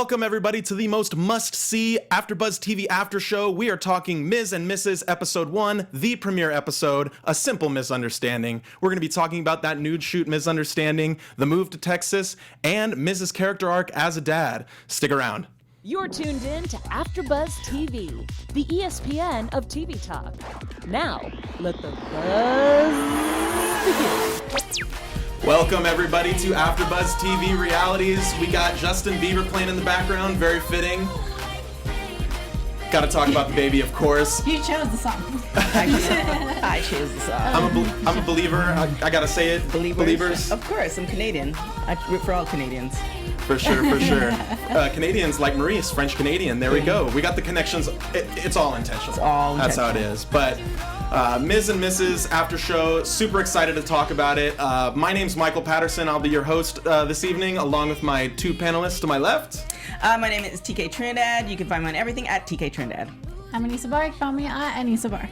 Welcome everybody to the most must-see Afterbuzz TV after show. We are talking Miz and Mrs. episode 1, the premiere episode, A Simple Misunderstanding. We're going to be talking about that nude shoot misunderstanding, the move to Texas, and Miz's character arc as a dad. Stick around. You're tuned in to Afterbuzz TV, the ESPN of TV talk. Now, let the buzz begin. Welcome everybody to Afterbuzz TV Realities. We got Justin Bieber playing in the background, very fitting. Got to talk about the baby, of course. You chose the song. I chose the song. I'm a believer. I gotta say it. Believers. Of course, I'm Canadian. I root for all Canadians. For sure. Canadians like Maryse, French Canadian. There we go. We got the connections. It's all intentional. It's all That's how it is. But Miz and Mrs. after show, super excited to talk about it. My name's Michael Patterson. I'll be your host this evening, along with my two panelists to my left. My name is TK Trinidad. You can find me on everything at TK Trinidad. I'm Anissa Barr. Call me Anissa Barr.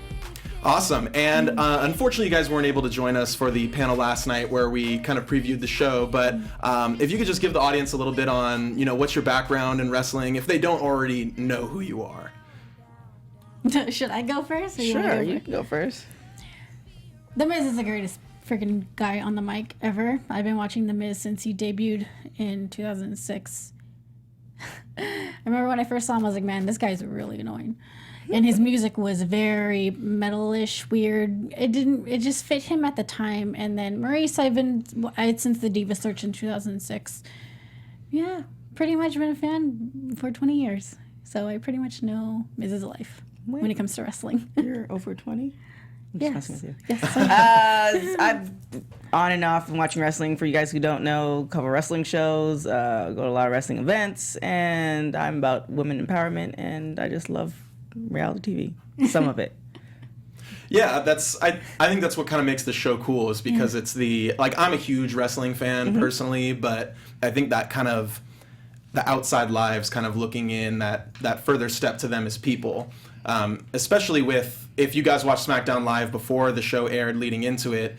Awesome. And unfortunately, you guys weren't able to join us for the panel last night where we kind of previewed the show. But if you could just give the audience a little bit on, what's your background in wrestling, if they don't already know who you are. Should I go first? Sure, you can go first. The Miz is the greatest freaking guy on the mic ever. I've been watching The Miz since he debuted in 2006. I remember when I first saw him, I was like, man, this guy's really annoying. And his music was very metal-ish, weird. It just fit him at the time. And then Maryse, since the Diva Search in 2006. Yeah, pretty much been a fan for 20 years. So I pretty much know Miz's life when it comes to wrestling. You're over 20? Yes. I've on and off been watching wrestling. For you guys who don't know, a couple wrestling shows, go to a lot of wrestling events, and I'm about women empowerment, and I just love reality TV. Some of it. Yeah, I think that's what kind of makes the show cool is because it's I'm a huge wrestling fan personally, but I think that kind of the outside lives kind of looking in that further step to them as people, especially if you guys watched Smackdown Live before the show aired leading into it,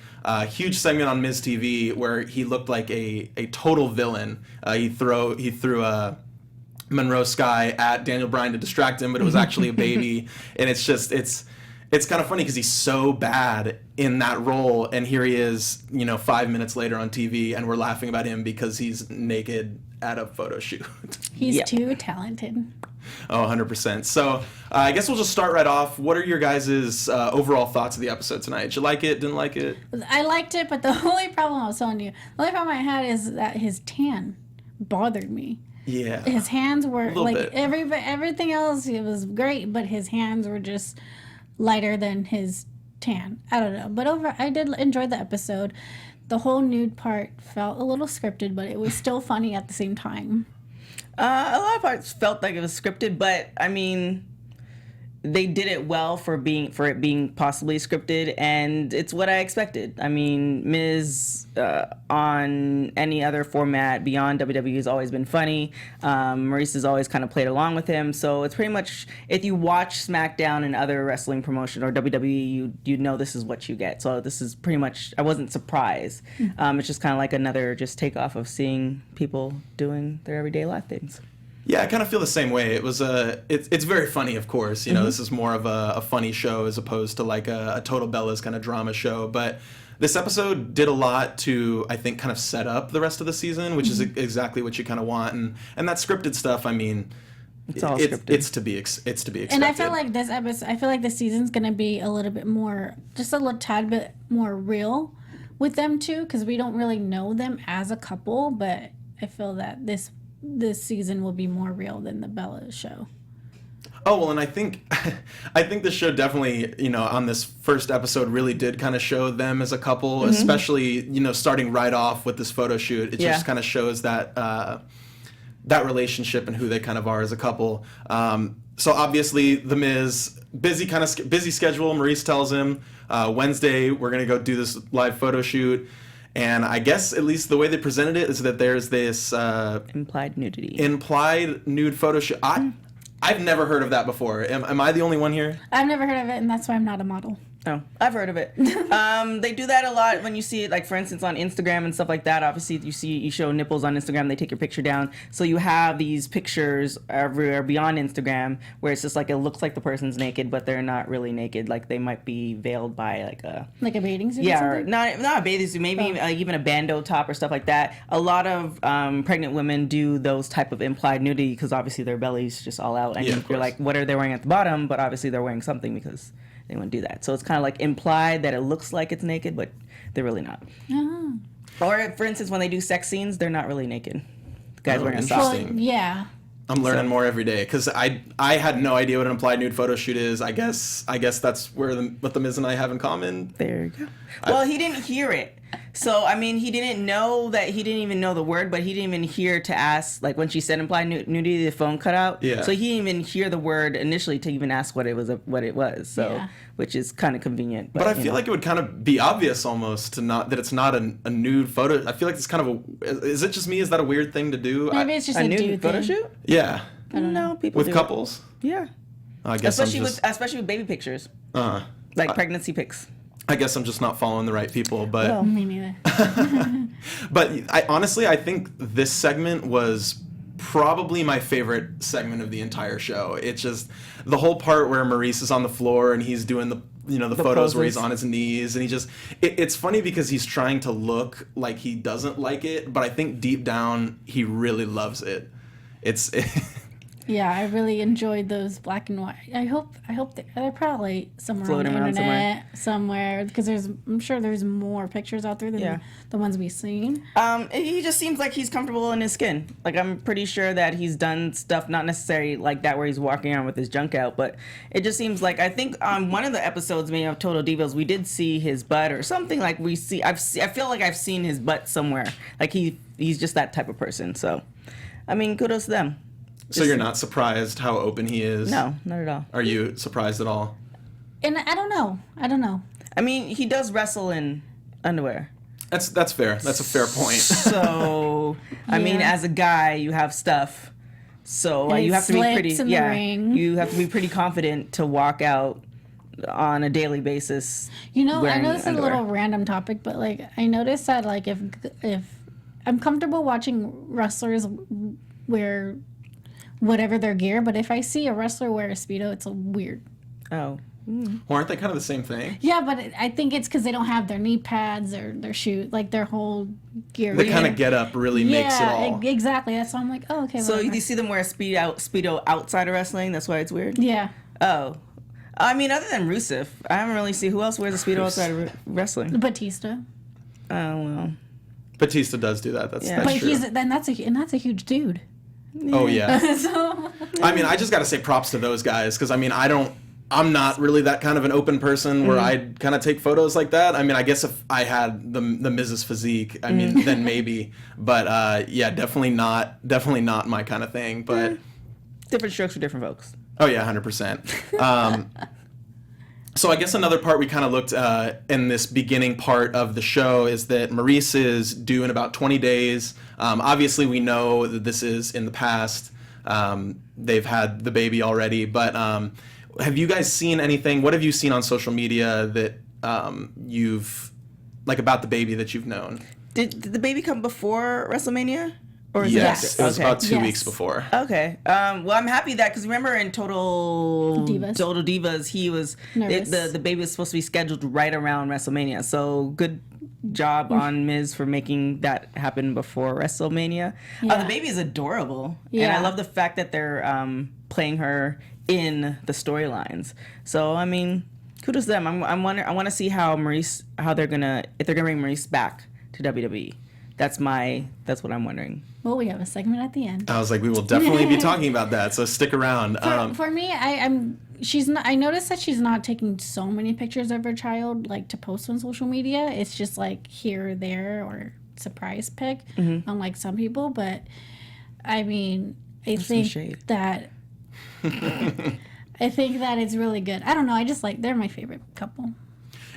huge segment on Miz TV where he looked like a total villain. He threw a Monroe Sky at Daniel Bryan to distract him, but it was actually a baby. And it's kind of funny because he's so bad in that role, and here he is, 5 minutes later on TV, and we're laughing about him because he's naked at a photo shoot. He's too talented. Oh, 100%. So I guess we'll just start right off. What are your guys' overall thoughts of the episode tonight? Did you like it? Didn't like it? I liked it, but the only problem I was telling you, the only problem I had is that his tan bothered me. Yeah. His hands were bit. Everything else, it was great, but his hands were just lighter than his tan. I don't know. But I did enjoy the episode. The whole nude part felt a little scripted, but it was still funny at the same time. A lot of parts felt like it was scripted, but I mean, they did it well for it being possibly scripted, and it's what I expected. I mean, Miz on any other format beyond WWE has always been funny. Maryse has always kind of played along with him, so it's pretty much, if you watch SmackDown and other wrestling promotion or WWE, you know this is what you get. So this is pretty much, I wasn't surprised. It's just kind of like another just takeoff of seeing people doing their everyday life things. Yeah, I kind of feel the same way. It was it's very funny, of course. This is more of a funny show as opposed to like a Total Bellas kind of drama show. But this episode did a lot to, I think, kind of set up the rest of the season, which is exactly what you kind of want. And that scripted stuff, I mean, it's all scripted. It's to be expected. And I feel like this season's gonna be a little bit more, just a little tad bit more real with them too, because we don't really know them as a couple. But I feel that this season will be more real than the Bella show. Oh, well, and I think the show definitely, on this first episode really did kind of show them as a couple, especially, starting right off with this photo shoot. It just kind of shows that that relationship and who they kind of are as a couple. So obviously, The Miz, busy schedule. Maryse tells him, Wednesday, we're going to go do this live photo shoot. And I guess at least the way they presented it is that there's this implied nudity. Implied nude photo shoot. I've never heard of that before. Am I the only one here? I've never heard of it, and that's why I'm not a model. Oh, I've heard of it. They do that a lot when you see it, like for instance on Instagram and stuff like that. Obviously, you show nipples on Instagram, they take your picture down. So you have these pictures everywhere beyond Instagram where it's just like it looks like the person's naked, but they're not really naked. Like they might be veiled by like a bathing suit. Yeah, or or not a bathing suit, maybe even a bandeau top or stuff like that. A lot of pregnant women do those type of implied nudity because obviously their belly's just all out, and you're like, what are they wearing at the bottom? But obviously they're wearing something because they wouldn't do that. So it's kind of like implied that it looks like it's naked, but they're really not. Oh. Or, for instance, when they do sex scenes, they're not really naked. The guy's wearing a Well, sock. yeah. I'm learning more every day because I had no idea what an implied nude photo shoot is. I guess that's where what the Miz and I have in common. There you go. Well, he didn't hear it. So, I mean, he didn't even know the word, but he didn't even hear to ask, like when she said implied nudity, the phone cut out. Yeah. So he didn't even hear the word initially to even ask what it was. So, which is kind of convenient. But I feel like it would kind of be obvious almost that it's not a nude photo. I feel like it's kind of is it just me? Is that a weird thing to do? Maybe it's just a nude dude photo thing. shoot? Yeah. I don't know. People With do couples? It. Yeah. I guess Especially with baby pictures. Like pregnancy pics. I guess I'm just not following the right people, but Me neither. but I think this segment was probably my favorite segment of the entire show. It's just the whole part where Maryse is on the floor and he's doing the photos where he's on his knees, and it's funny because he's trying to look like he doesn't like it, but I think deep down he really loves it. Yeah, I really enjoyed those black and white. I hope they're probably somewhere Floating on the around internet somewhere because I'm sure there's more pictures out there than the ones we've seen. He just seems like he's comfortable in his skin. Like I'm pretty sure that he's done stuff not necessarily like that where he's walking around with his junk out, but it just seems like I think on one of the episodes maybe of Total Divas we did see his butt or something like I feel like I've seen his butt somewhere. Like he's just that type of person. So, I mean, kudos to them. So you're not surprised how open he is? No, not at all. Are you surprised at all? And I don't know. I mean, he does wrestle in underwear. That's fair. That's a fair point. So, I mean, as a guy, you have stuff. So And you it have to be pretty. slips in the ring. You have to be pretty confident to walk out on a daily basis. You know, I wearing know this is a underwear. little random topic, but like I noticed that like if I'm comfortable watching wrestlers wear whatever their gear, but if I see a wrestler wear a Speedo, it's weird. Oh. Well, aren't they kind of the same thing? Yeah, but I think it's because they don't have their knee pads or their shoe, like their whole gear. The kind of get up really makes it all. Exactly. That's why I'm like, oh, okay. So whatever. you see them wear a Speedo outside of wrestling? That's why it's weird? Yeah. Oh. I mean, other than Rusev, I haven't really seen who else wears a Speedo outside of wrestling. Batista. Oh, well. Batista does do that. That's Yeah. But true. that's a huge dude. Oh yeah. So I mean, I just got to say props to those guys because I mean, I'm not really that kind of an open person where I'd kind of take photos like that. I mean, I guess if I had the Mrs. physique, I mean, then maybe. But yeah, definitely not my kind of thing. But Different strokes for different folks. oh yeah, 100%. So I guess another part we kind of looked in this beginning part of the show is that Maryse is due in about 20 days. Obviously, we know that this is in the past. They've had the baby already, but have you guys seen anything? What have you seen on social media that you've, like about the baby that you've known? Did the baby come before WrestleMania? Or is Yes, it it was after? about 2 Yes. weeks before. Okay. Well, I'm happy that because remember in Total Divas. he was Nervous. the baby was supposed to be scheduled right around WrestleMania. So good job on Miz for making that happen before WrestleMania. Yeah. The baby is adorable, and Yeah. I love the fact that they're playing her in the storylines. So I mean, kudos to them. I want to see how they're gonna bring Maryse back to WWE. That's what I'm wondering. well, we have a segment at the end. I was like, we will definitely be talking about that, so stick around. For me, I noticed that she's not taking so many pictures of her child like to post on social media. It's just like here or there or surprise pic, unlike some people. But I mean, I think that it's really good. I don't know. I just like they're my favorite couple.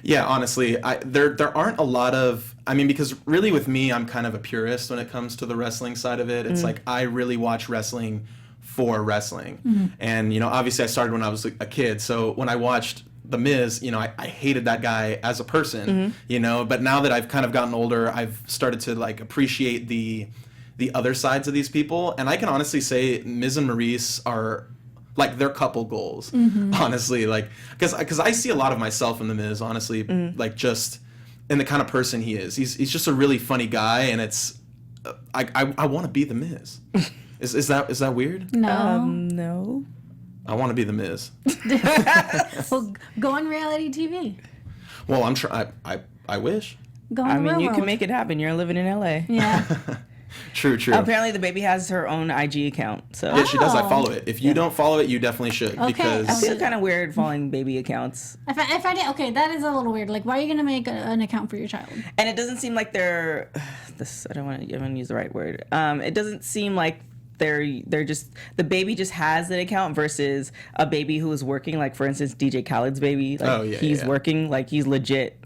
Yeah, honestly, there aren't a lot of, I mean, because really with me, I'm kind of a purist when it comes to the wrestling side of it. It's like I really watch wrestling for wrestling. And, you know, obviously I started when I was a kid. So when I watched the Miz, I hated that guy as a person, but now that I've kind of gotten older, I've started to like appreciate the other sides of these people. And I can honestly say Miz and Maryse are like their couple goals, honestly, like, because I see a lot of myself in the Miz, honestly, like just in the kind of person he is. He's just a really funny guy, and it's, I want to be the Miz. Is that weird? No. No. I want to be the Miz. Well, go on reality TV. Well, I wish. Go on I the mean, real you world. can make it happen. You're living in LA. Yeah. True. Apparently, the baby has her own IG account. So Yeah, she does. I Oh. follow it. If you don't follow it, you definitely should. Okay. Because I feel kind of weird following baby accounts. I find it okay. That is a little weird. Like, why are you gonna make an account for your child? And it doesn't seem like they're I don't want to use the right word. It doesn't seem like they're just, the baby just has an account versus a baby who is working, like for instance DJ Khaled's baby, like he's working, like he's legit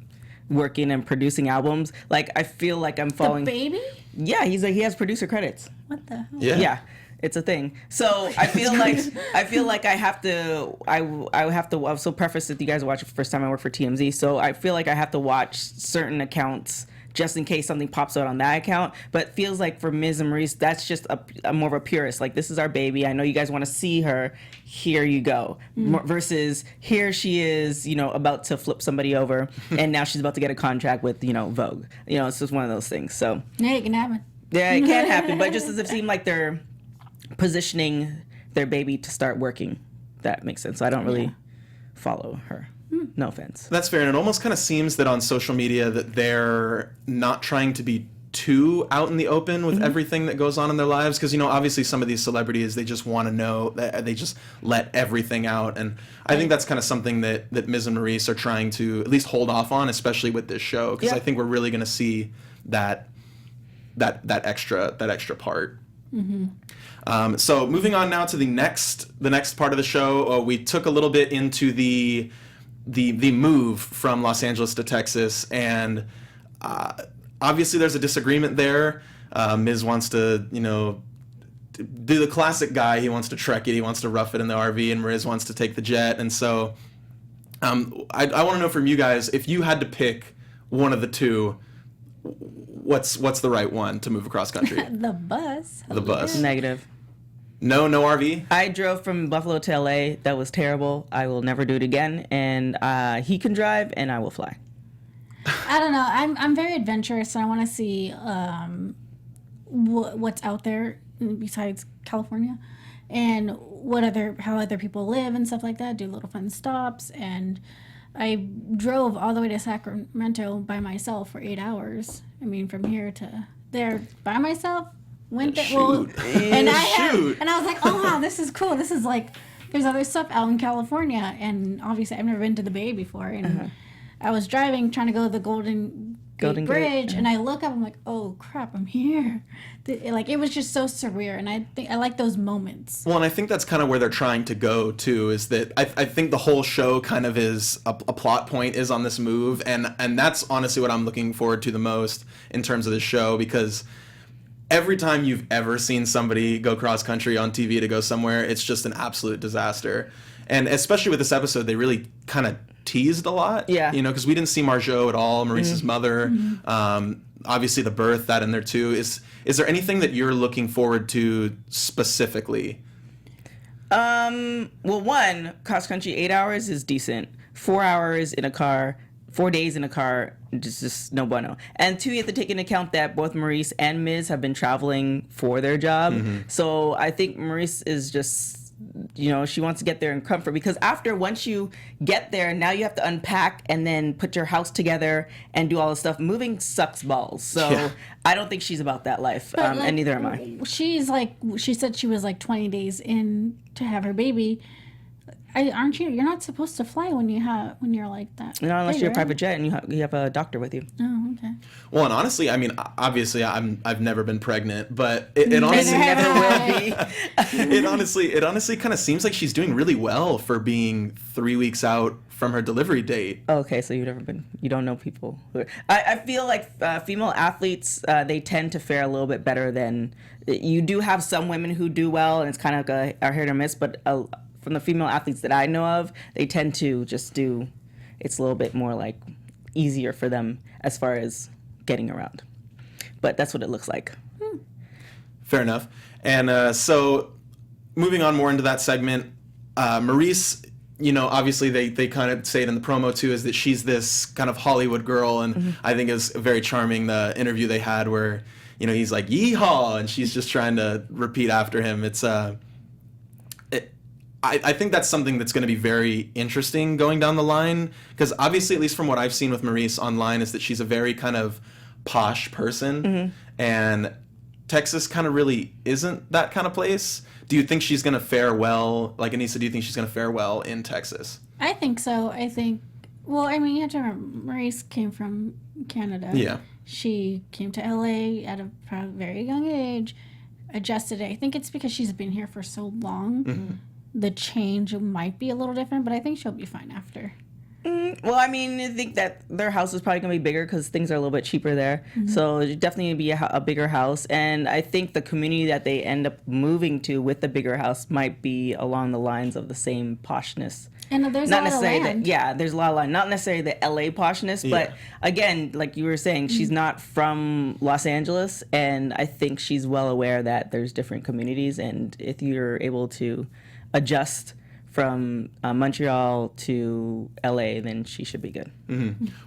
working and producing albums. Like I feel like I'm following The baby? Yeah, he has producer credits. What the hell? yeah. It's a thing. So I feel like I have to I'll so preface that you guys watch it for the first time. I work for TMZ, so I feel like I have to watch certain accounts just in case something pops out on that account. But it feels like for Miz and Maryse, that's just a more of a purist. Like, this is our baby. I know you guys want to see her. Here you go. Versus here she is, about to flip somebody over, and now she's about to get a contract with, Vogue. It's just one of those things. So Yeah, it can happen. yeah, it can happen. But just as it seemed like they're positioning their baby to start working. That makes sense. So I don't really follow her. No offense. That's fair. And it almost kind of seems that on social media that they're not trying to be too out in the open with everything that goes on in their lives. Because, obviously some of these celebrities, they just want to know, they just let everything out. And I think that's kind of something that Miz and Maryse are trying to at least hold off on, especially with this show. Because I think we're really going to see that extra part. So moving on now to the next part of the show, we took a little bit into the move from Los Angeles to Texas, and obviously there's a disagreement there. Miz wants to, do the classic guy. He wants to trek it. He wants to rough it in the RV, and Maryse wants to take the jet. And so I want to know from you guys, if you had to pick one of the two, what's the right one to move across country? The bus. The bus. Negative. No RV? I drove from Buffalo to LA. That was terrible. I will never do it again. And he can drive, and I will fly. I don't know. I'm very adventurous, and I want to see what's out there besides California, and how other people live and stuff like that. Do little fun stops, and I drove all the way to Sacramento by myself for 8 hours. I mean, from here to there by myself. Went there, and I was like, oh wow, this is cool. This is like, there's other stuff out in California, and obviously I've never been to the Bay before, and I was driving, trying to go to the Golden Gate Bridge, and I look up, I'm like, oh crap, I'm here. It was just so surreal, and I think I like those moments. Well, and I think that's kind of where they're trying to go too, is that I think the whole show kind of is a plot point is on this move, and that's honestly what I'm looking forward to the most in terms of this show, because every time you've ever seen somebody go cross country on TV to go somewhere, it's just an absolute disaster. And especially with this episode, they really kind of teased a lot. Yeah. Because we didn't see Margot at all, Maurice's mother. Obviously the birth, that in there too. Is there anything that you're looking forward to specifically? Well, one, cross country 8 hours is decent. 4 hours in a car, 4 days in a car, just no bueno. And two, you have to take into account that both Maryse and Miz have been traveling for their job. So I think Maryse is just, she wants to get there in comfort, because once you get there, now you have to unpack and then put your house together and do all this stuff. Moving sucks balls. So I don't think she's about that life, and neither am I. She's like, she said she was like 20 days in to have her baby. Aren't you? You're not supposed to fly when you're like that. No, unless big, you're a right? private jet and you have a doctor with you. Oh, okay. Well, and honestly, I mean, obviously, I've never been pregnant, but it honestly Neither will be. it honestly kind of seems like she's doing really well for being 3 weeks out from her delivery date. Okay, so you don't know people. I feel like female athletes, they tend to fare a little bit better than, you do have some women who do well, and it's kind of like a hit or miss, but from the female athletes that I know of, they tend to just do. It's a little bit more like easier for them as far as getting around. But that's what it looks like. Fair enough. And so moving on more into that segment, Maryse, obviously they kind of say it in the promo too, is that she's this kind of Hollywood girl, and I think it's very charming the interview they had where, he's like, yeehaw, and she's just trying to repeat after him. It's I think that's something that's going to be very interesting going down the line, because obviously, at least from what I've seen with Maryse online, is that she's a very kind of posh person, and Texas kind of really isn't that kind of place. Do you think she's going to fare well? Like, Anissa, do you think she's going to fare well in Texas? I think so. You have to remember, Maryse came from Canada. Yeah. She came to LA at a very young age, adjusted it. I think it's because she's been here for so long. The change might be a little different, but I think she'll be fine after. Well, I think that their house is probably going to be bigger because things are a little bit cheaper there. So it'd definitely be a bigger house. And I think the community that they end up moving to with the bigger house might be along the lines of the same poshness. And there's a lot of land. There's a lot of land. Not necessarily the LA poshness, but again, like you were saying, she's not from Los Angeles. And I think she's well aware that there's different communities. And if you're able to adjust from Montreal to LA, then she should be good.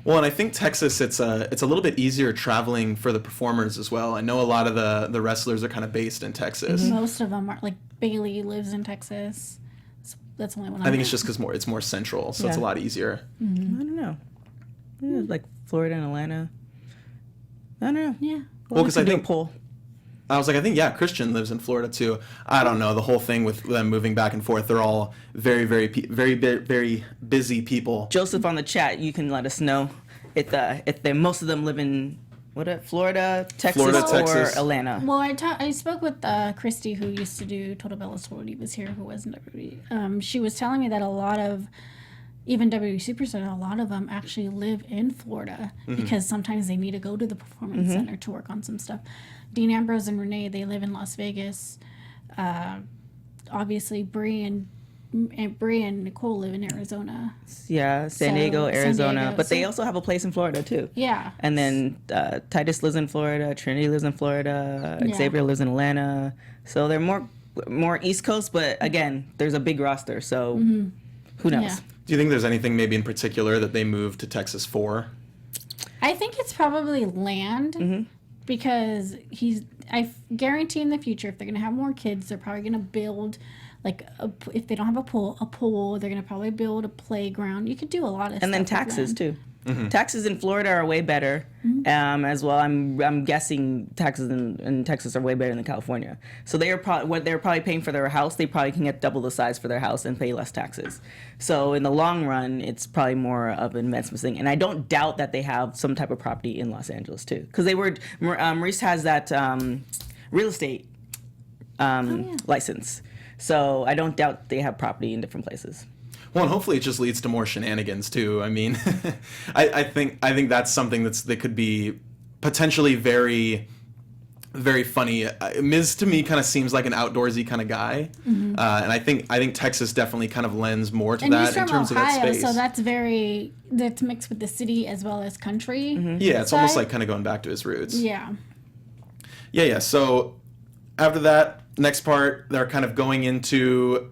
Well, and I think Texas, it's a little bit easier traveling for the performers as well. I know a lot of the wrestlers are kind of based in Texas. Most of them are, like Bailey lives in Texas. That's the only one. I think it's just because it's more central, so it's a lot easier. I don't know. Like Florida and Atlanta. I don't know. Yeah. Well, because I think poll. I was like, Christian lives in Florida too. I don't know, the whole thing with them moving back and forth. They're all very, very, very busy people. Joseph on the chat, you can let us know if most of them live in Florida, Texas, or Atlanta. Well, I spoke with Christy, who used to do Total Bellas when he was here, who was in WWE. She was telling me that a lot of even WWE Superstars, a lot of them actually live in Florida because sometimes they need to go to the Performance Center to work on some stuff. Dean Ambrose and Renee, they live in Las Vegas. Obviously, Brie and Nicole live in Arizona. Yeah, San Diego, Arizona. But they also have a place in Florida, too. Yeah. And then Titus lives in Florida. Trinity lives in Florida. Xavier lives in Atlanta. So they're more East Coast, but again, there's a big roster. So who knows? Yeah. Do you think there's anything maybe in particular that they moved to Texas for? I think it's probably land. Because I guarantee in the future, if they're going to have more kids, they're probably going to build, if they don't have a pool, they're going to probably build a playground. You could do a lot of stuff. And then taxes, too. Taxes in Florida are way better as well. I'm guessing taxes in Texas are way better than California. So what they're probably paying for their house, they probably can get double the size for their house and pay less taxes. So in the long run, it's probably more of an investment thing. And I don't doubt that they have some type of property in Los Angeles too, because Maryse has that real estate license. So I don't doubt they have property in different places. Well, and hopefully it just leads to more shenanigans too. I mean, I think that's something that could be potentially very, very funny. Miz to me kind of seems like an outdoorsy kind of guy, and I think Texas definitely kind of lends more to that in terms Ohio, of that space. So that's mixed with the city as well as country. Yeah, it's almost like kind of going back to his roots. Yeah. Yeah. So after that, next part, they're kind of going into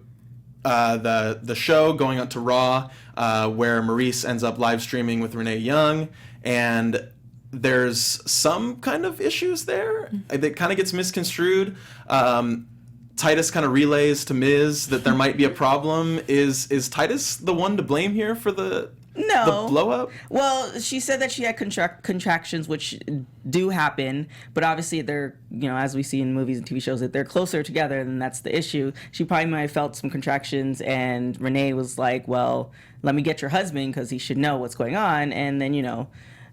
the show, going on to Raw, where Maryse ends up live streaming with Renee Young, and there's some kind of issues there that kind of gets misconstrued. Titus kind of relays to Miz that there might be a problem. Is Titus the one to blame here for the blow up? Well, she said that she had contractions, which do happen, but obviously they're, as we see in movies and TV shows, that they're closer together, and that's the issue. She probably might have felt some contractions, and Renee was like, well, let me get your husband because he should know what's going on, and then,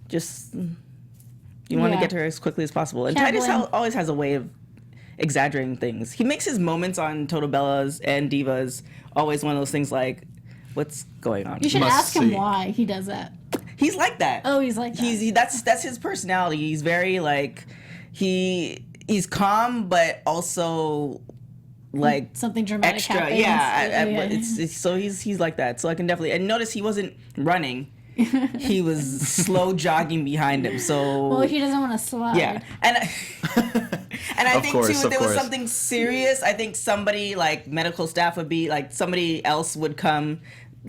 just, you want to get to her as quickly as possible. And Titus always has a way of exaggerating things. He makes his moments on Total Bellas and Divas always one of those things like, what's going on? You should ask him why he does that. He's like that. Oh, he's like that. That's his personality. He's very he's calm, but also like something dramatic extra. happens. But it's so he's like that. So I can definitely, and notice he wasn't running. He was slow jogging behind him. So well, he doesn't want to slide. yeah, and I think too, if there was something serious, I think somebody like medical staff would be like somebody else would come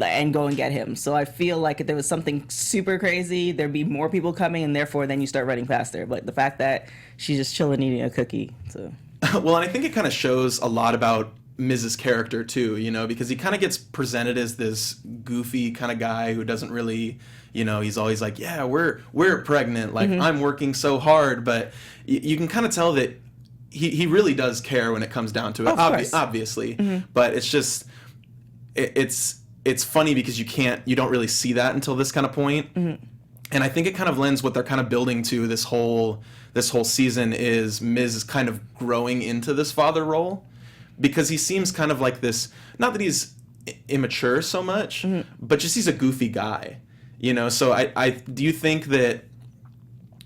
and go and get him. So I feel like if there was something super crazy, there'd be more people coming, and therefore then you start running faster. But the fact that she's just chilling eating a cookie, so. Well, and I think it kind of shows a lot about Miz's character too, you know, because he kind of gets presented as this goofy kind of guy who doesn't really, you know, he's always like, yeah, we're pregnant, like I'm working so hard, but you can kind of tell that he really does care when it comes down to it, obviously, but it's just it's funny because you don't really see that until this kind of point. And I think it kind of lends what they're kind of building to this whole season is Miz is kind of growing into this father role. Because he seems kind of like this, not that he's immature so much, but just he's a goofy guy, you know. So do you think that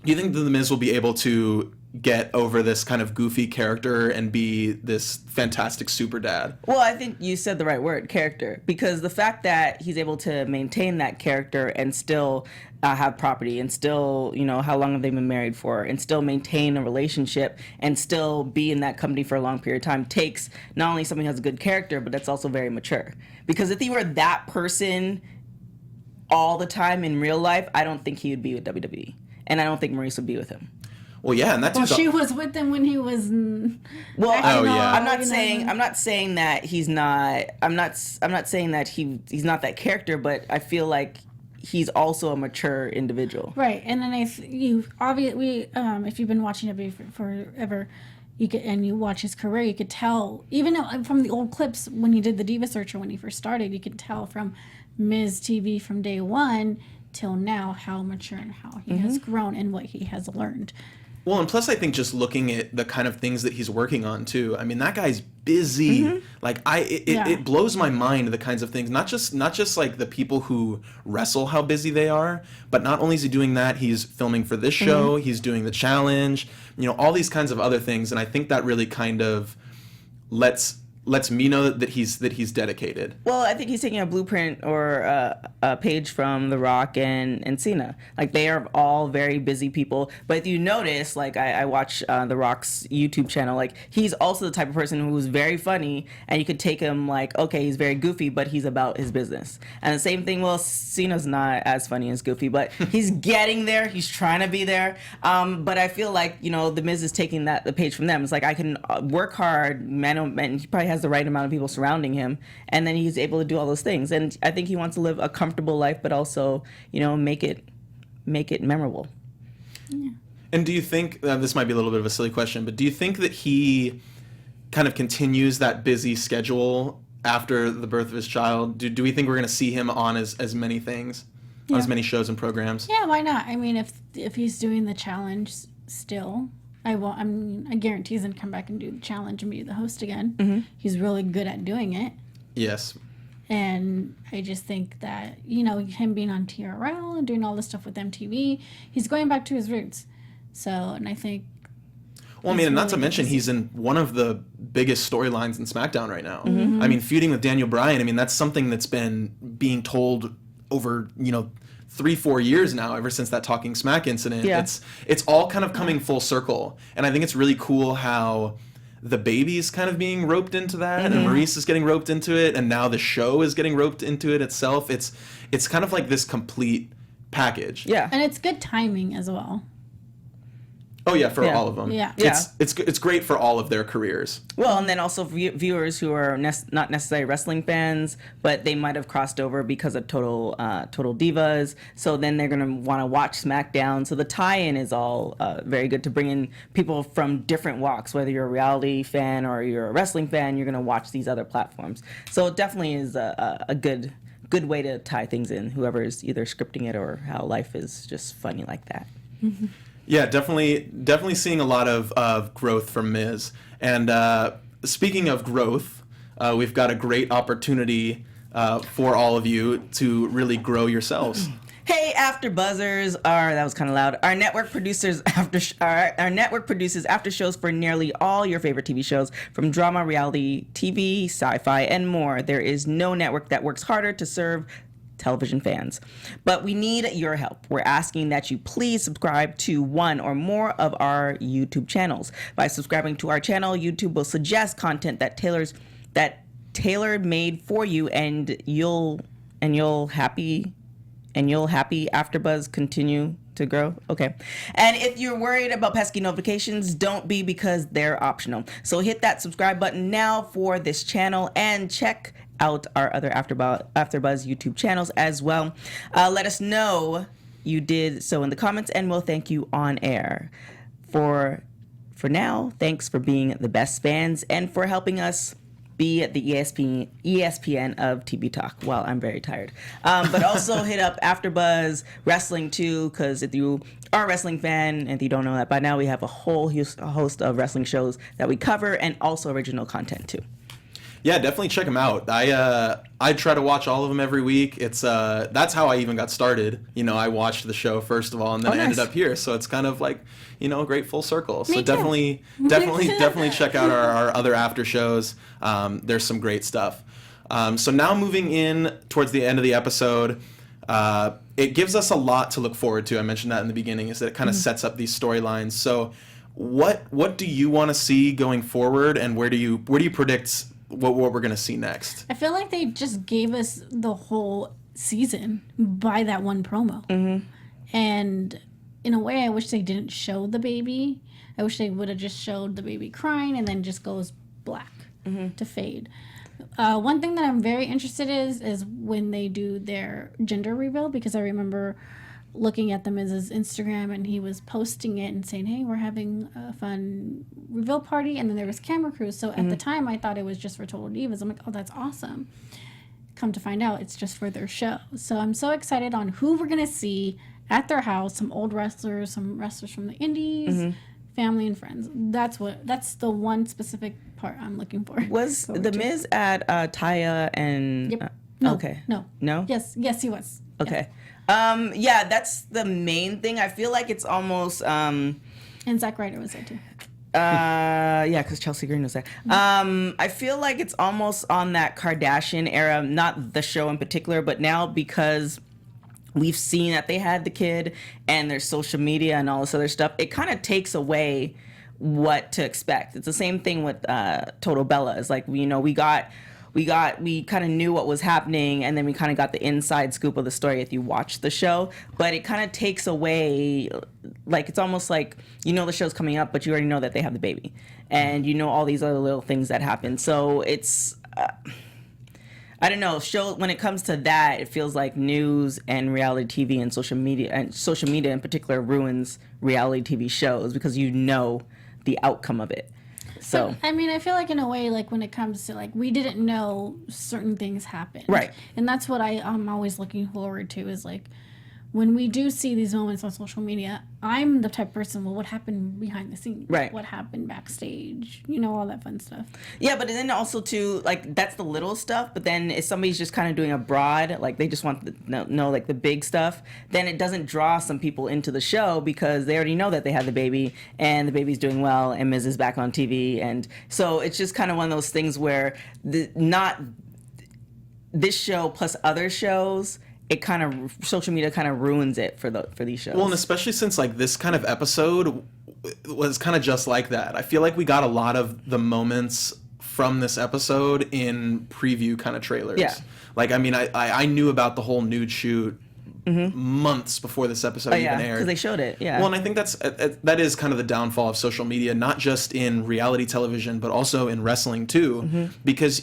the Miz will be able to get over this kind of goofy character and be this fantastic super dad? Well, I think you said the right word, character, because the fact that he's able to maintain that character and still have property and still, you know, how long have they been married for, and still maintain a relationship and still be in that company for a long period of time takes not only somebody who has a good character, but that's also very mature. Because if he were that person all the time in real life, I don't think he would be with WWE. And I don't think Maryse would be with him. Well, yeah, and that's she was with him when he was. Well, I'm not saying that he's not. I'm not saying that he's not that character, but I feel like he's also a mature individual. Right, and then if you've been watching WWE forever, you watch his career, you could tell, even from the old clips when he did the Diva Searcher when he first started, you could tell from Miz TV from day one till now how mature and how he has grown and what he has learned. Well, and plus I think just looking at the kind of things that he's working on too. I mean, that guy's busy. Like it blows my mind the kinds of things. Not just like the people who wrestle, how busy they are, but not only is he doing that, he's filming for this show, he's doing the challenge, you know, all these kinds of other things, and I think that really kind of lets me know that he's dedicated. Well, I think he's taking a blueprint or a page from The Rock and Cena. Like, they are all very busy people. But if you notice, like, I watch The Rock's YouTube channel, like, he's also the type of person who's very funny, and you could take him like, okay, he's very goofy, but he's about his business. And the same thing, well, Cena's not as funny as goofy, but he's getting there. He's trying to be there. But I feel like, you know, The Miz is taking the page from them. It's like, I can work hard, and he probably has the right amount of people surrounding him, and then he's able to do all those things. And I think he wants to live a comfortable life, but also, you know, make it memorable. Yeah. And do you think this might be a little bit of a silly question, but do you think that he kind of continues that busy schedule after the birth of his child? Do we think we're going to see him on as many things, on as many shows and programs? Yeah, why not? I mean, if he's doing the challenge still, I guarantee he's going to come back and do the challenge and be the host again. He's really good at doing it. Yes. And I just think that, you know, him being on TRL and doing all this stuff with MTV, he's going back to his roots. So, and I think... Well, I mean, and not to mention, he's in one of the biggest storylines in Smackdown right now. I mean, feuding with Daniel Bryan, I mean, that's something that's been being told over, you know, 3-4 years now, ever since that Talking Smack incident. Yeah. It's all kind of coming full circle, and I think it's really cool how the baby's kind of being roped into that, and Maryse is getting roped into it, and now the show is getting roped into it itself. It's kind of like this complete package. Yeah, and it's good timing as well. Oh yeah, for all of them. Yeah. It's great for all of their careers. Well, and then also viewers who are not necessarily wrestling fans, but they might have crossed over because of Total Divas. So then they're gonna want to watch SmackDown. So the tie-in is all very good to bring in people from different walks. Whether you're a reality fan or you're a wrestling fan, you're gonna watch these other platforms. So it definitely is a good way to tie things in. Whoever is either scripting it or how life is just funny like that. Yeah, definitely seeing a lot of growth from Miz. And speaking of growth, we've got a great opportunity for all of you to really grow yourselves. Hey, Afterbuzzers! That was kind of loud. Our network produces after shows for nearly all your favorite TV shows, from drama, reality, TV, sci-fi, and more. There is no network that works harder to serve television fans. But we need your help. We're asking that you please subscribe to one or more of our YouTube channels. By subscribing to our channel, YouTube will suggest content that tailored made for you, and you'll happy Afterbuzz continue to grow. Okay. And if you're worried about pesky notifications, don't be, because they're optional. So hit that subscribe button now for this channel, and check out our other Afterbuzz YouTube channels as well. Let us know you did so in the comments, and we'll thank you on air. For now, thanks for being the best fans and for helping us be at the ESPN of TV Talk. Well, I'm very tired. But also hit up Afterbuzz Wrestling too, because if you are a wrestling fan, and if you don't know that by now, we have a whole host of wrestling shows that we cover, and also original content too. Yeah, definitely check them out. I try to watch all of them every week. It's that's how I even got started. I watched the show first of all, and then I ended up here. So it's kind of like, a great full circle. So definitely check out our other after shows. There's some great stuff. So now moving in towards the end of the episode, it gives us a lot to look forward to. I mentioned that in the beginning, is that it kind of sets up these storylines. So what do you want to see going forward, and where do you predict what we're going to see next? I feel like they just gave us the whole season by that one promo. Mm-hmm. And in a way, I wish they didn't show the baby. I wish they would have just showed the baby crying and then just goes black to fade. One thing that I'm very interested in is when they do their gender reveal, because I remember looking at the Miz's Instagram, and he was posting it and saying, hey, we're having a fun reveal party, and then there was camera crews. So at the time, I thought it was just for Total Divas. I'm like, oh, that's awesome. Come to find out, it's just for their show. So I'm so excited on who we're going to see at their house. Some old wrestlers, some wrestlers from the indies, family and friends. That's the one specific part I'm looking for. Was the Miz at Taya and... Yep. No. Okay. No? Yes, he was. Okay. Yeah, that's the main thing. I feel like it's almost... And Zack Ryder was there too. Yeah, because Chelsea Green was there. I feel like it's almost on that Kardashian era, not the show in particular, but now because we've seen that they had the kid and there's social media and all this other stuff, it kind of takes away what to expect. It's the same thing with Total Bella. It's like, we kind of knew what was happening, and then we kind of got the inside scoop of the story if you watch the show. But it kind of takes away, like, it's almost like, the show's coming up, but you already know that they have the baby. And all these other little things that happen. So it's, I don't know, when it comes to that, it feels like news and reality TV and social media in particular ruins reality TV shows, because the outcome of it. So but, I feel like in a way, like when it comes to like, we didn't know certain things happened. Right. And that's what I'm always looking forward to, is like, when we do see these moments on social media, I'm the type of person, well, what happened behind the scenes? Right. What happened backstage? All that fun stuff. Yeah, but then also too, like, that's the little stuff, but then if somebody's just kind of doing a broad, like they just want to know like the big stuff, then it doesn't draw some people into the show, because they already know that they have the baby and the baby's doing well and Miz is back on TV. And so it's just kind of one of those things where not this show plus other shows, social media kind of ruins it for these shows. Well, and especially since like this kind of episode was kind of just like that. I feel like we got a lot of the moments from this episode in preview kind of trailers. Yeah. Like, I knew about the whole nude shoot months before this episode even aired. Because they showed it. Yeah. Well, and I think that is kind of the downfall of social media, not just in reality television, but also in wrestling too, because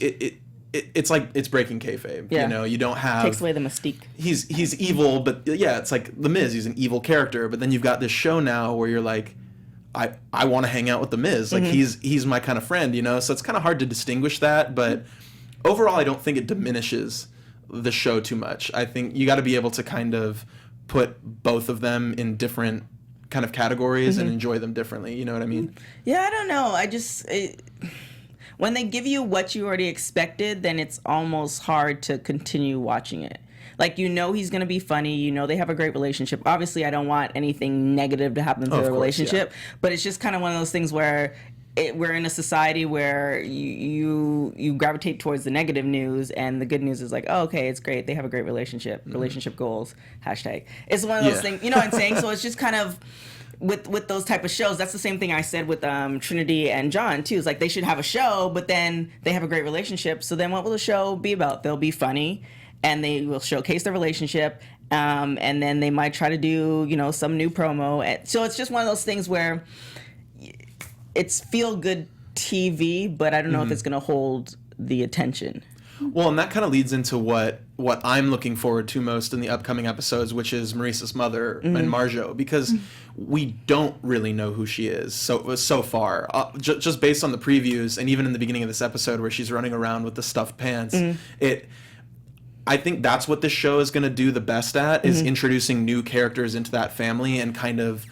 it's like it's breaking kayfabe. Yeah. You don't have, takes away the mystique. He's evil, but yeah, it's like the Miz. He's an evil character, but then you've got this show now where you're like, I want to hang out with the Miz. Like he's my kind of friend. So it's kind of hard to distinguish that. But overall, I don't think it diminishes the show too much. I think you got to be able to kind of put both of them in different kind of categories and enjoy them differently. You know what I mean? Yeah, I don't know. When they give you what you already expected, then it's almost hard to continue watching it. Like, you know he's going to be funny. You know they have a great relationship. Obviously, I don't want anything negative to happen to their relationship. But it's just kind of one of those things where we're in a society where you gravitate towards the negative news, and the good news is like, oh, okay, it's great. They have a great relationship. Relationship goals, hashtag. It's one of those things, you know what I'm saying? So it's just kind of, with those type of shows, that's the same thing I said with Trinity and John, too. It's like they should have a show, but then they have a great relationship. So then what will the show be about? They'll be funny, and they will showcase their relationship, and then they might try to do, you know, some new promo. So it's just one of those things where it's feel-good TV, but I don't know if it's going to hold the attention. Well, and that kind of leads into what I'm looking forward to most in the upcoming episodes, which is Maryse's mother and Marjo, because we don't really know who she is so far. Just based on the previews, and even in the beginning of this episode where she's running around with the stuffed pants, I think that's what this show is going to do the best at, is introducing new characters into that family and kind of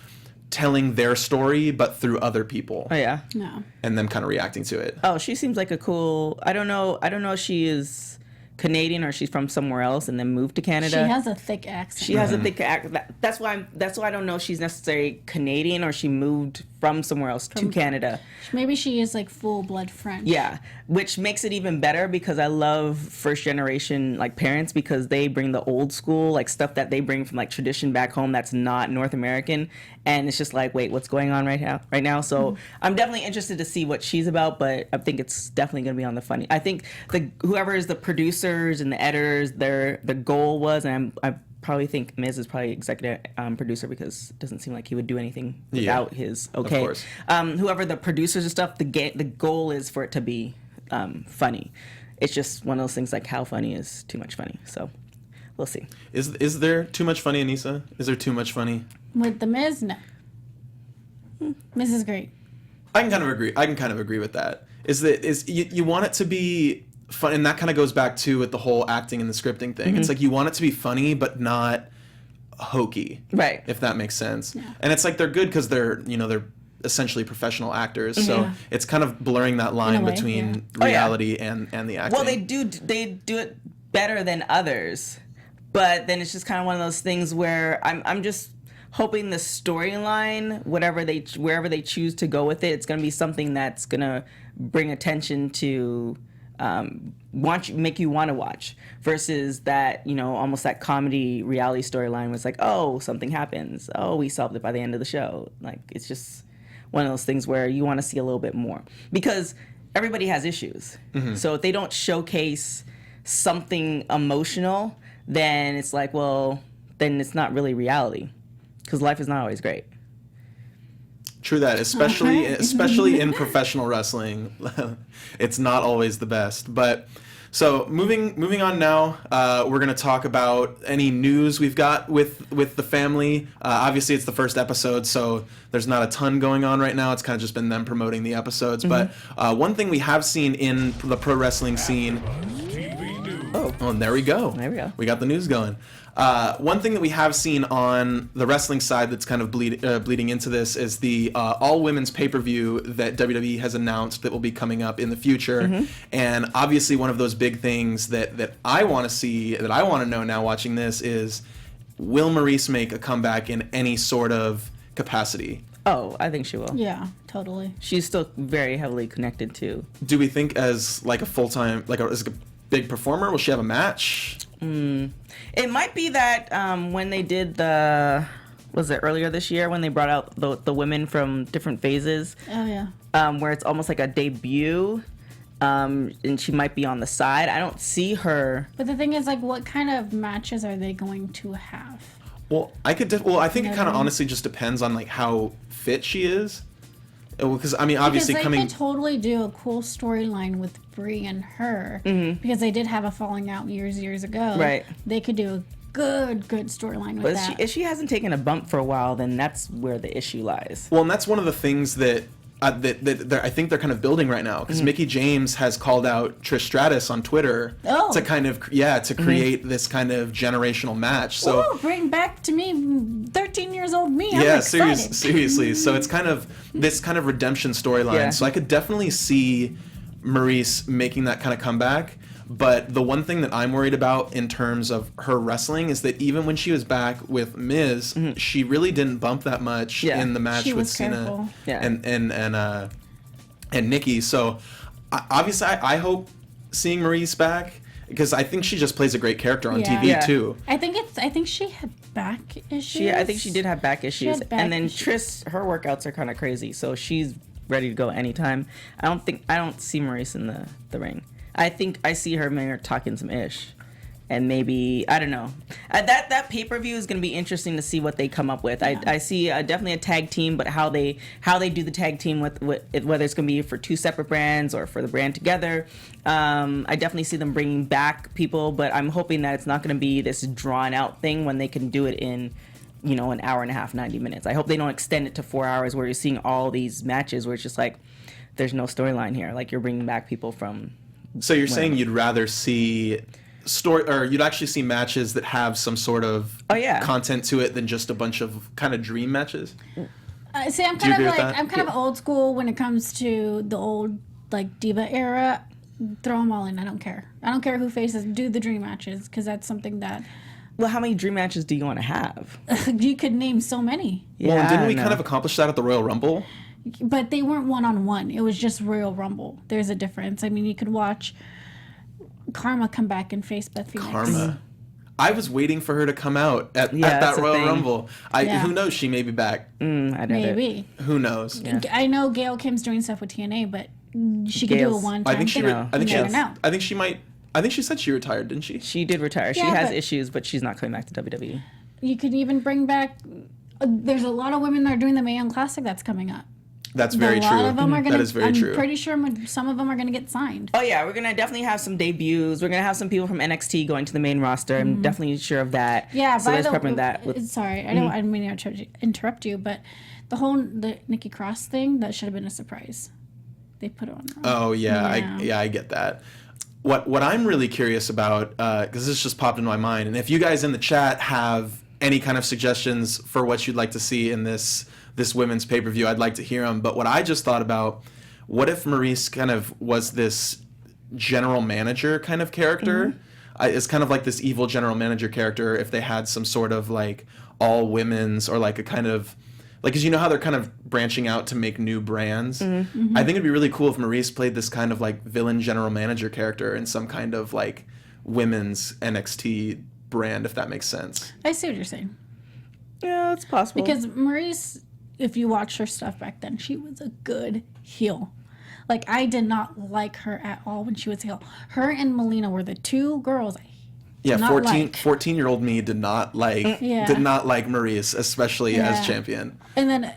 telling their story, but through other people. Oh, yeah? No. And them kind of reacting to it. Oh, she seems like a cool... I don't know if she is Canadian or she's from somewhere else and then moved to Canada. She has a thick accent. She has a thick accent. That's why I don't know if she's necessarily Canadian or she moved from somewhere else to Canada. Maybe she is like full blood French. Yeah, which makes it even better because I love first generation like parents, because they bring the old school like stuff that they bring from like tradition back home that's not North American, and it's just like, wait, what's going on right now? So I'm definitely interested to see what she's about, but I think it's definitely going to be on the funny. I think whoever is the producers and the editors, the goal was, and I probably think Miz is probably executive producer, because it doesn't seem like he would do anything without his okay. Of course. Whoever the producers and stuff, the goal is for it to be funny. It's just one of those things like how funny is too much funny. So we'll see. Is there too much funny, Anissa? Is there too much funny? With the Miz, no. Miz is great. I can kind of agree with that. You want it to be fun, and that kind of goes back to with the whole acting and the scripting thing. It's like you want it to be funny, but not hokey, right? If that makes sense. Yeah. And it's like they're good because they're essentially professional actors, so it's kind of blurring that line between reality and the acting. Well, they do it better than others, but then it's just kind of one of those things where I'm just hoping the storyline, wherever they choose to go with it, it's going to be something that's going to bring attention to. Make you want to watch, versus that, almost that comedy reality storyline was like, oh, something happens, oh, we solved it by the end of the show. Like, it's just one of those things where you want to see a little bit more, because everybody has issues. So if they don't showcase something emotional, then it's like, well, then it's not really reality, because life is not always great. True that, especially in professional wrestling, it's not always the best. But so moving on now, we're going to talk about any news we've got with the family. Obviously, it's the first episode, so there's not a ton going on right now. It's kind of just been them promoting the episodes. But one thing we have seen in the pro wrestling scene. Oh, and there we go. There we go. We got the news going. One thing that we have seen on the wrestling side that's kind of bleeding into this is the all-women's pay-per-view that WWE has announced that will be coming up in the future. And obviously one of those big things that I want to see, that I want to know now watching this, is will Maryse make a comeback in any sort of capacity? Oh, I think she will. Yeah, totally. She's still very heavily connected to. Do we think as like a full-time, as a big performer, will she have a match? It might be that when they did was it earlier this year when they brought out the women from different phases? Oh yeah. Where it's almost like a debut, and she might be on the side. I don't see her. But the thing is, like, what kind of matches are they going to have? Well, I think it kind of honestly just depends on like how fit she is. Because obviously they could totally do a cool storyline with Brie and her, because they did have a falling out years ago. Right. They could do a good storyline with that. If she hasn't taken a bump for a while, then that's where the issue lies. Well, and that's one of the things that I think they're kind of building right now, because Mickie James has called out Trish Stratus on Twitter to kind of create this kind of generational match. So bring back to me 13 years old me. Yeah, I'm excited. seriously. So it's kind of this kind of redemption storyline. Yeah. So I could definitely see Maryse making that kind of comeback. But the one thing that I'm worried about in terms of her wrestling is that even when she was back with Miz, she really didn't bump that much in the match with Cena and Nikki. So obviously, I hope seeing Maryse back, because I think she just plays a great character on TV too. I think she had back issues. I think she did have back issues. And then Trish, her workouts are kind of crazy, so she's ready to go anytime. I don't see Maryse in the ring. I think I see her maybe talking some ish. And maybe, I don't know. That pay-per-view is going to be interesting to see what they come up with. Yeah. I see definitely a tag team, but how they do the tag team with whether it's going to be for two separate brands or for the brand together. I definitely see them bringing back people, but I'm hoping that it's not going to be this drawn-out thing when they can do it in, an hour and a half, 90 minutes. I hope they don't extend it to 4 hours where you're seeing all these matches where it's just like, there's no storyline here. Like, you're bringing back people from... So you're saying you'd rather see... you'd actually see matches that have some sort of content to it than just a bunch of kind of dream matches. See, I'm kind of old school when it comes to the old like Diva era. Throw them all in. I don't care. I don't care who faces. Do the dream matches, because that's something that. Well, how many dream matches do you want to have? You could name so many. Yeah, well, didn't we kind of accomplish that at the Royal Rumble? But they weren't one-on-one. It was just Royal Rumble. There's a difference. I mean, you could watch Karma come back and face Beth Phoenix. Karma. I was waiting for her to come out at that Royal Rumble. Who knows? She may be back. I don't know. Maybe. Who knows? Yeah. I know Gail Kim's doing stuff with TNA, but she could do a one-time I think she said she retired, didn't she? She did retire. She has issues, but she's not coming back to WWE. You could even bring back... there's a lot of women that are doing the Mae Young Classic that's coming up. That's very true. That is very true. I'm pretty sure some of them are going to get signed. Oh, yeah. We're going to definitely have some debuts. We're going to have some people from NXT going to the main roster. I'm definitely sure of that. Yeah, so let's prepping that. Sorry, I didn't mean to interrupt you, but the Nikki Cross thing, that should have been a surprise. They put it on wrong. Oh, yeah. I get that. What I'm really curious about, because this just popped into my mind, and if you guys in the chat have any kind of suggestions for what you'd like to see in this women's pay-per-view, I'd like to hear them. But what I just thought about, what if Maryse kind of was this general manager kind of character? It's kind of like this evil general manager character if they had some sort of like all women's or like a kind of, like, because you know how they're kind of branching out to make new brands? I think it'd be really cool if Maryse played this kind of like villain general manager character in some kind of like women's NXT brand, if that makes sense. I see what you're saying. Yeah, it's possible. Because Maryse, if you watch her stuff back then, she was a good heel. Like, I did not like her at all when she was a heel. Her and Melina were the two girls I did not 14-year-old me did not like Maryse, especially as champion. And then,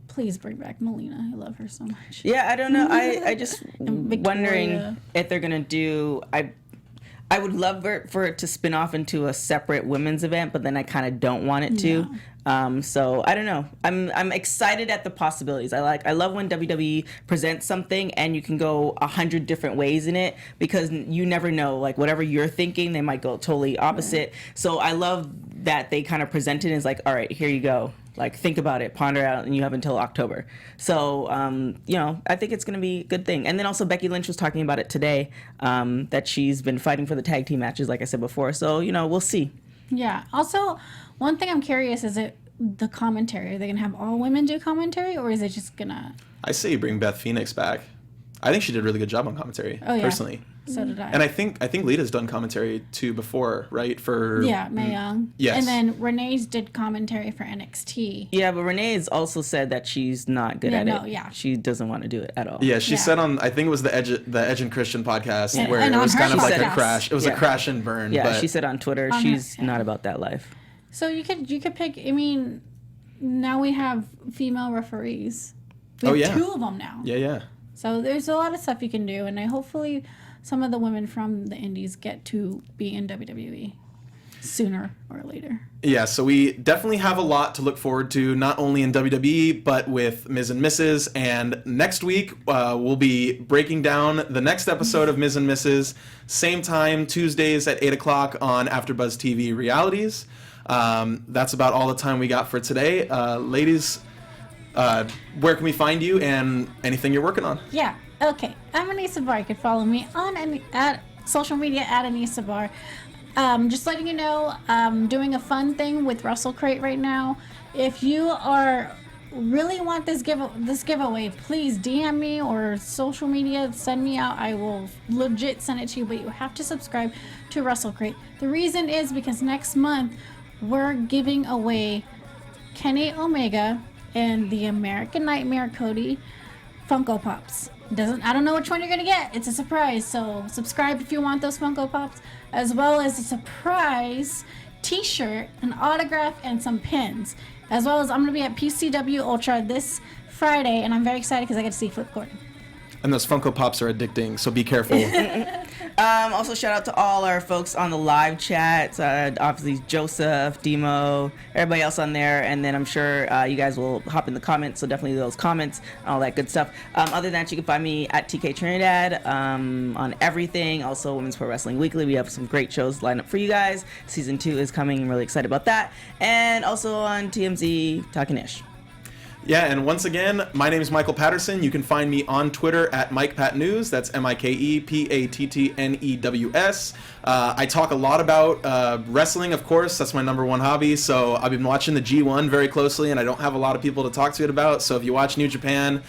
please bring back Melina. I love her so much. Yeah, I don't know. I just wondering if they're gonna do. I would love for it to spin off into a separate women's event, but then I kind of don't want it to. So I don't know. I'm excited at the possibilities. I love when WWE presents something and you can go 100 different ways in it, because you never know. Like, whatever you're thinking, they might go totally opposite. So I love that they kind of present it as like, all right, here you go. Like, think about it, ponder out, and you have until October. So, I think it's going to be a good thing. And then also Becky Lynch was talking about it today, that she's been fighting for the tag team matches, like I said before. So, we'll see. Yeah. Also, one thing I'm curious is the commentary. Are they going to have all women do commentary, or is it just going to... I say you bring Beth Phoenix back. I think she did a really good job on commentary, personally. So did I. And I think Lita's done commentary too before, right? For Mae Young. Yes. And then Renee's did commentary for NXT. Yeah, but Renee's also said that she's not good at it. Yeah. She doesn't want to do it at all. Yeah, she said on, I think it was the Edge and Christian podcast, where it was kind of like a crash. It was a crash and burn. Yeah, she said on Twitter she's not about that life. So you could pick. I mean, now we have female referees. We have two of them now. Yeah. So there's a lot of stuff you can do, and hopefully some of the women from the indies get to be in WWE sooner or later. Yeah, so we definitely have a lot to look forward to, not only in WWE, but with Miz and Mrs. And next week, we'll be breaking down the next episode of Miz and Mrs. Same time, Tuesdays at 8 o'clock on Afterbuzz TV Realities. That's about all the time we got for today. Ladies, where can we find you and anything you're working on? Yeah. Okay, I'm Anissa Barr. You can follow me on social media at Anissa Barr. Just letting you know, I'm doing a fun thing with Russell Crate right now. If you really want this giveaway, please DM me or social media, send me out. I will legit send it to you, but you have to subscribe to Russell Crate. The reason is because next month we're giving away Kenny Omega and the American Nightmare Cody Funko Pops. I don't know which one you're gonna get. It's a surprise. So subscribe if you want those Funko Pops, as well as a surprise t-shirt, an autograph, and some pins. As well as I'm gonna be at PCW Ultra this Friday, and I'm very excited because I get to see Flip Gordon. And those Funko Pops are addicting, so be careful. Also, shout out to all our folks on the live chat. Obviously, Joseph, Demo, everybody else on there. And then I'm sure you guys will hop in the comments. So definitely those comments, all that good stuff. Other than that, you can find me at TK Trinidad on everything. Also, Women's Pro Wrestling Weekly. We have some great shows lined up for you guys. Season 2 is coming. I'm really excited about that. And also on TMZ, Talking Ish. Yeah, and once again, my name is Michael Patterson. You can find me on Twitter at MikePatNews. That's MikePattnews. I talk a lot about wrestling, of course. That's my #1 hobby. So I've been watching the G1 very closely, and I don't have a lot of people to talk to it about. So if you watch New Japan,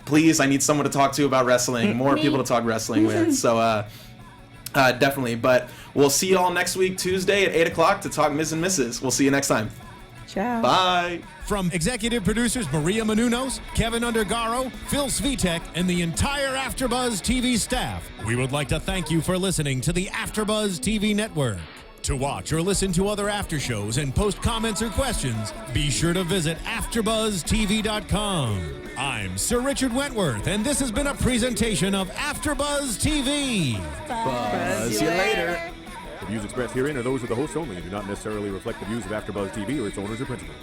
please, I need someone to talk to about wrestling. More people to talk wrestling with. So definitely. But we'll see you all next week, Tuesday at 8 o'clock to talk Miz and Mrs. We'll see you next time. Ciao. Bye. From executive producers Maria Menounos, Kevin Undergaro, Phil Svitek, and the entire Afterbuzz TV staff, we would like to thank you for listening to the Afterbuzz TV network. To watch or listen to other after shows and post comments or questions, be sure to visit AfterBuzzTV.com. I'm Sir Richard Wentworth, and this has been a presentation of Afterbuzz TV. Buzz you later. The views expressed herein are those of the hosts only and do not necessarily reflect the views of AfterBuzz TV or its owners or principals.